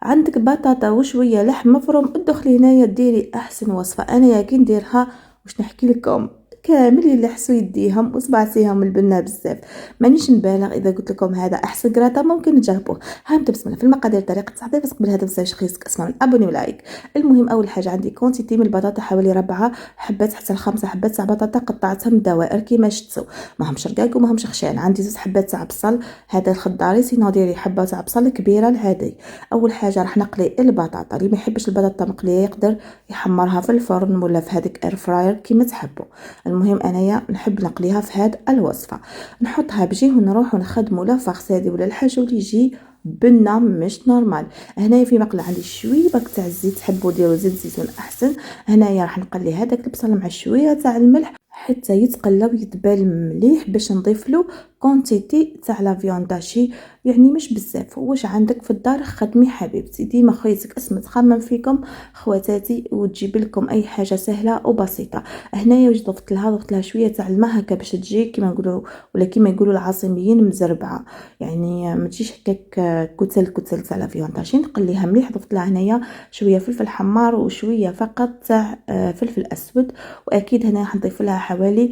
عندك بطاطا وشويه لحم مفروم، ادخلي هنايا ديري احسن وصفه. انا كي نديرها واش نحكي لكم، كامل يلحسوا يديهم وصبعتيهم البنه بزاف. مانيش نبالغ اذا قلت لكم هذا احسن كراطه، ممكن تجربوه. هانتم بسم الله في المقادير، طريقه التحضير. بس قبل هذا متنساوش خيسك اسمعوا ابوني ولايك. المهم اول حاجه عندي كونتيتي من البطاطا حوالي 4 حبات حتى ل5 حبات تاع بطاطا، قطعتهم دوائر كيما شفتوا، ماهمش رقاق وماهمش خشان. عندي 2 حبات تاع بصل، هذا الخضاري سينو ديري حبه تاع بصل كبيره العادي. اول حاجه راح نقلي البطاطا، اللي ما يحبش البطاطا مقليه يقدر يحمرها في الفرن ولا في هذيك اير فراير كيما تحبوا. المهم انايا نحب نقليها في هذه الوصفه. نحطها بجيه ونروح ونخدموا لا فاخسادي ولا الحاجه اللي يجي بنه مش نورمال. هنايا في مقله عندي شويه باك تاع الزيت، تحبوا ديروا زيت زيتون احسن. هنايا راح نقلي هذاك البصل مع شويه تاع الملح حتى يتقلى ويتبال مليح، باش نضيف له كونتيتي تاع لا فيونداشي، يعني مش بزاف. واش عندك في الدار خدمي حبيبتي، ديما خيتك اسم تخمم فيكم خواتاتي وتجيب لكم اي حاجه سهله وبسيطه. هنايا واش ضفت لها شويه تاع الماء هكا باش تجي كيما نقولوا ولا كيما يقولوا العاصميين مزربعه، يعني ما تجيش هكاك كتل تاع لا فيونداشي. نقليها مليح. ضفت لها هنايا شويه فلفل حمار وشويه فقط تاع فلفل اسود. واكيد هنا راح نضيف لها حوالي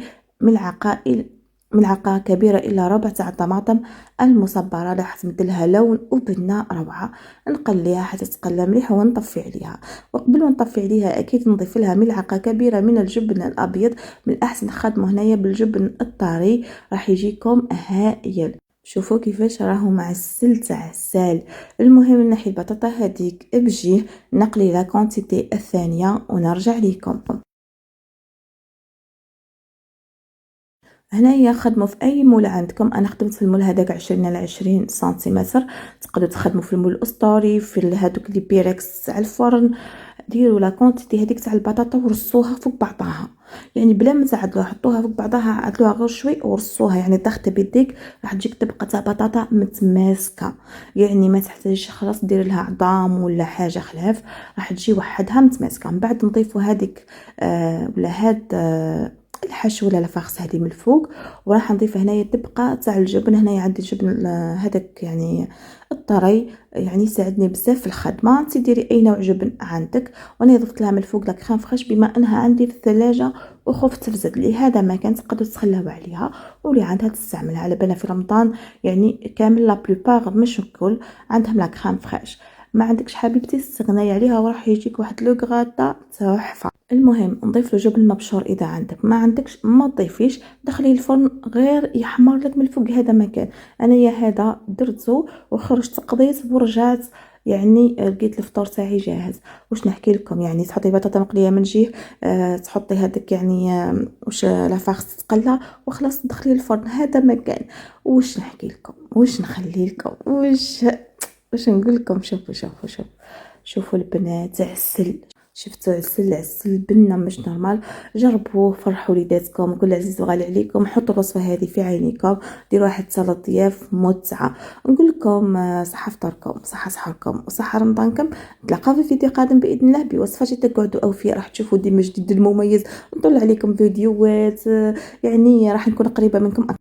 ملعقه كبيره الى ربع تاع الطماطم المصبره، راح تمدلها لون وبنه روعه. نقليها حتى تقلى مليح ونطفي عليها. وقبل ما نطفي عليها اكيد نضيف لها ملعقه كبيره من الجبن الابيض، من الاحسن خدمه هنايا بالجبن الطري، راح يجيكم هائل. شوفوا كيفاش راهو معسل تاع عسال. المهم نحي البطاطا هذيك بجيه، نقلي لا كونتيتي الثانيه ونرجع لكم. هنايا خدموا في اي مول عندكم، انا خدمت في المول هذاك 20 على 20 سنتيمتر. تقدروا تخدموا في المول الاسطوري، في هذوك لي بيركس تاع الفرن. ديروا لا كونتيتي هذيك تاع البطاطا ورصوها فوق بعضها، يعني بلا ما تعدلوها، حطوها فوق بعضها، عدلوها غير شوي ورصوها، يعني ضغط بيديك راح تجيك تبقى تاع بطاطا متماسكه، يعني ما تحتاجش خلاص دير لها عظام ولا حاجه خلاف، راح تجي وحدها متماسكه. من بعد نضيفوا هذيك ولا هاد الحشو ولا الفخس هذه من الفوق، وراح نضيف هنايا تبقى تاع الجبن. هنايا عندي الجبن هذاك يعني الطري، يعني يساعدني بزاف في الخدمه. انت ديري اي نوع جبن عندك. وانا ضفت لها من الفوق لا كريم فريش بما انها عندي في الثلاجه وخفت تفسد لي، هذا ما كان تقدروا تخلوها عليها واللي عندها تستعملها. على بالنا في رمضان يعني كامل لا بلوبار مش الكل عندهم لا كريم فريش. ما عندكش حبيبتي استغناي عليها وراح يجيك واحد لو غراتا تحفه. المهم نضيف له جبن مبشور اذا عندك، ما عندكش ما تضيفيش، دخليه الفرن غير يحمر لك من الفوق. هذا مكان انايا هذا درته وخرجت قضيت ورجعت، يعني لقيت الفطور تاعي جاهز. واش نحكي لكم، يعني تحطي بطاطا مقليه من جهه، تحطي هذاك يعني واش لا فارس تقلى وخلاص تدخلي الفرن. هذا مكان. واش نحكي لكم، واش نخلي لكم، واش نقول لكم. شوفوا البنات عسل، شفتوا عسل بنه مش نورمال. جربوه، فرحوا وليداتكم، كل عزيز وغالي عليكم. حطوا الوصفه هذه في عينيكم، ديروا واحد صاله ضياف متعه. نقول لكم صحه فطوركم، صحه سحوركم، وصحه رمضانكم. نتلاقاو في فيديو قادم باذن الله بوصفه جديده. قعدوا اوفياء، راح تشوفوا ديما جديد المميز، نطلع عليكم فيديوهات، يعني راح نكون قريبه منكم.